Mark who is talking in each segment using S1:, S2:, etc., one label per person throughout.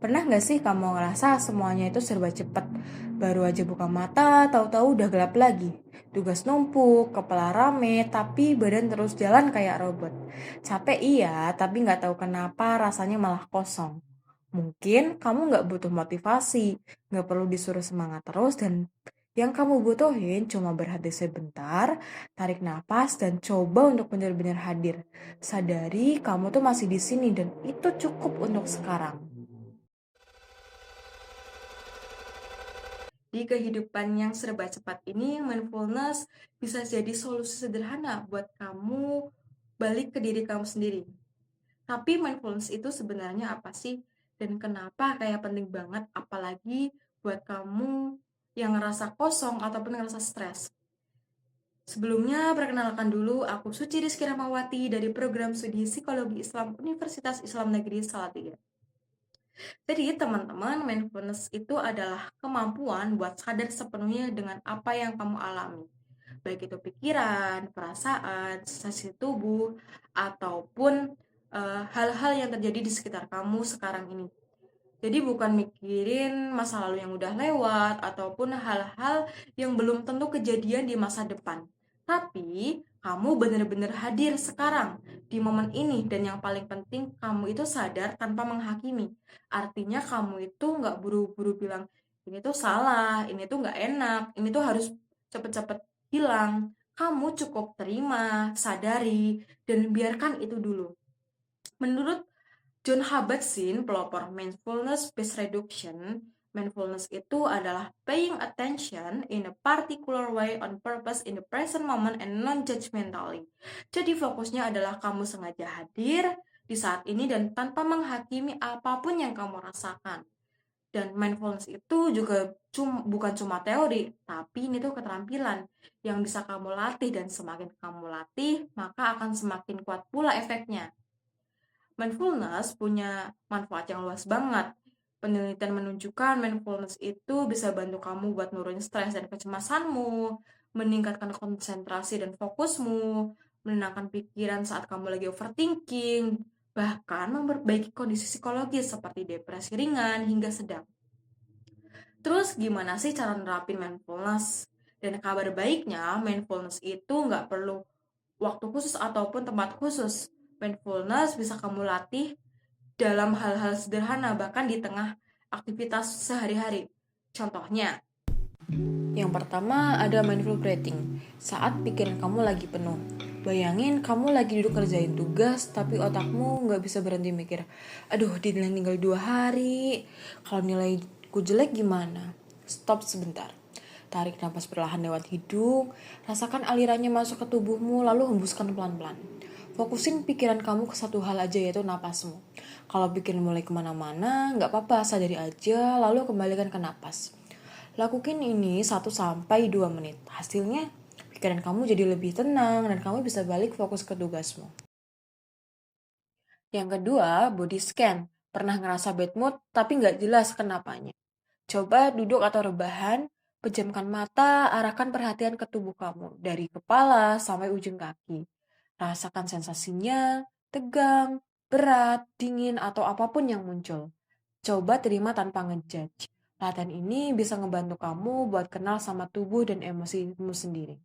S1: Pernah nggak sih kamu ngerasa semuanya itu serba cepat? Baru aja buka mata, tahu-tahu udah gelap lagi. Tugas numpuk, kepala rame, tapi badan terus jalan kayak robot. Capek iya, tapi nggak tahu kenapa rasanya malah kosong. Mungkin kamu nggak butuh motivasi, nggak perlu disuruh semangat terus, dan yang kamu butuhin cuma berhenti sebentar, tarik napas, dan coba untuk benar-benar hadir. Sadari kamu tuh masih di sini dan itu cukup untuk sekarang. Di kehidupan yang serba cepat ini, mindfulness bisa jadi solusi sederhana buat kamu balik ke diri kamu sendiri. Tapi mindfulness itu sebenarnya apa sih? Dan kenapa kayak penting banget apalagi buat kamu yang ngerasa kosong ataupun ngerasa stres? Sebelumnya, perkenalkan dulu, aku Suci Rizky Rahmawati dari program studi Psikologi Islam Universitas Islam Negeri Salatiga. Jadi teman-teman, mindfulness itu adalah kemampuan buat sadar sepenuhnya dengan apa yang kamu alami. Baik itu pikiran, perasaan, sensasi tubuh, ataupun hal-hal yang terjadi di sekitar kamu sekarang ini. Jadi bukan mikirin masa lalu yang udah lewat ataupun hal-hal yang belum tentu kejadian di masa depan. Tapi kamu benar-benar hadir sekarang di momen ini dan yang paling penting kamu itu sadar tanpa menghakimi. Artinya kamu itu nggak buru-buru bilang ini tuh salah, ini tuh nggak enak, ini tuh harus cepet-cepet hilang. Kamu cukup terima, sadari, dan biarkan itu dulu. Menurut John Kabat-Zinn, pelopor mindfulness-based reduction, mindfulness itu adalah paying attention in a particular way on purpose in the present moment and non-judgmentally. Jadi fokusnya adalah kamu sengaja hadir di saat ini dan tanpa menghakimi apapun yang kamu rasakan. Dan mindfulness itu juga bukan cuma teori, tapi ini tuh keterampilan yang bisa kamu latih dan semakin kamu latih, maka akan semakin kuat pula efeknya. Mindfulness punya manfaat yang luas banget. Penelitian menunjukkan mindfulness itu bisa bantu kamu buat nurunin stres dan kecemasanmu, meningkatkan konsentrasi dan fokusmu, menenangkan pikiran saat kamu lagi overthinking, bahkan memperbaiki kondisi psikologis seperti depresi ringan hingga sedang. Terus gimana sih cara nerapin mindfulness? Dan kabar baiknya, mindfulness itu nggak perlu waktu khusus ataupun tempat khusus. Mindfulness bisa kamu latih dalam hal-hal sederhana, bahkan di tengah aktivitas sehari-hari. Contohnya, yang pertama ada mindful breathing. Saat pikiran kamu lagi penuh, bayangin kamu lagi duduk kerjain tugas, tapi otakmu nggak bisa berhenti mikir. Aduh, deadline tinggal 2 hari. Kalau nilaiku jelek gimana? Stop sebentar. Tarik nafas perlahan lewat hidung, rasakan alirannya masuk ke tubuhmu, lalu hembuskan pelan-pelan. Fokusin pikiran kamu ke satu hal aja, yaitu napasmu. Kalau pikiran mulai kemana-mana, nggak apa-apa, sadari aja, lalu kembalikan ke napas. Lakukan ini 1-2 menit. Hasilnya, pikiran kamu jadi lebih tenang dan kamu bisa balik fokus ke tugasmu. Yang kedua, body scan. Pernah ngerasa bad mood tapi nggak jelas kenapanya. Coba duduk atau rebahan, pejamkan mata, arahkan perhatian ke tubuh kamu, dari kepala sampai ujung kaki. Rasakan sensasinya, tegang, berat, dingin, atau apapun yang muncul. Coba terima tanpa ngejudge. Latihan ini bisa ngebantu kamu buat kenal sama tubuh dan emosimu sendiri.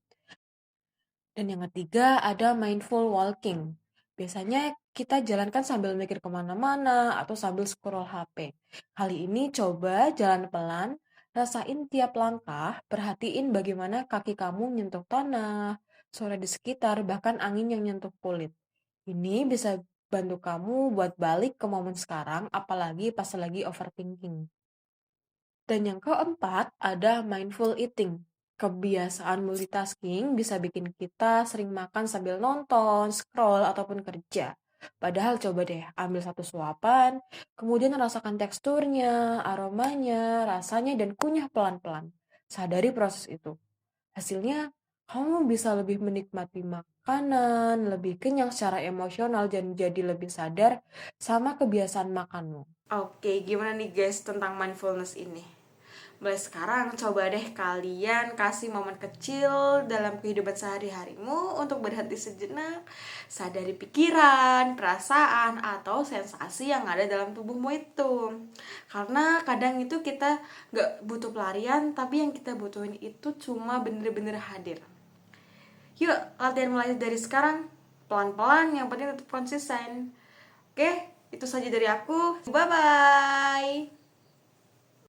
S1: Dan yang ketiga ada mindful walking. Biasanya kita jalankan sambil mikir kemana-mana atau sambil scroll HP. Kali ini coba jalan pelan, rasain tiap langkah, perhatiin bagaimana kaki kamu nyentuh tanah, suara di sekitar, bahkan angin yang nyentuh kulit. Ini bisa bantu kamu buat balik ke momen sekarang, apalagi pas lagi overthinking. Dan yang keempat, ada mindful eating. Kebiasaan multitasking bisa bikin kita sering makan sambil nonton, scroll, ataupun kerja. Padahal coba deh ambil satu suapan, kemudian rasakan teksturnya, aromanya, rasanya, dan kunyah pelan-pelan. Sadari proses itu. Hasilnya, kamu bisa lebih menikmati makanan, lebih kenyang secara emosional, dan jadi lebih sadar sama kebiasaan makanmu. Oke, gimana nih guys tentang mindfulness ini? Mulai sekarang coba deh kalian kasih momen kecil dalam kehidupan sehari-harimu untuk berhenti sejenak, sadari pikiran, perasaan, atau sensasi yang ada dalam tubuhmu itu. Karena kadang itu kita gak butuh pelarian, tapi yang kita butuhin itu cuma bener-bener hadir. Yuk latihan mulai dari sekarang, pelan-pelan, yang penting tetap konsisten. Oke, itu saja dari aku. Bye-bye.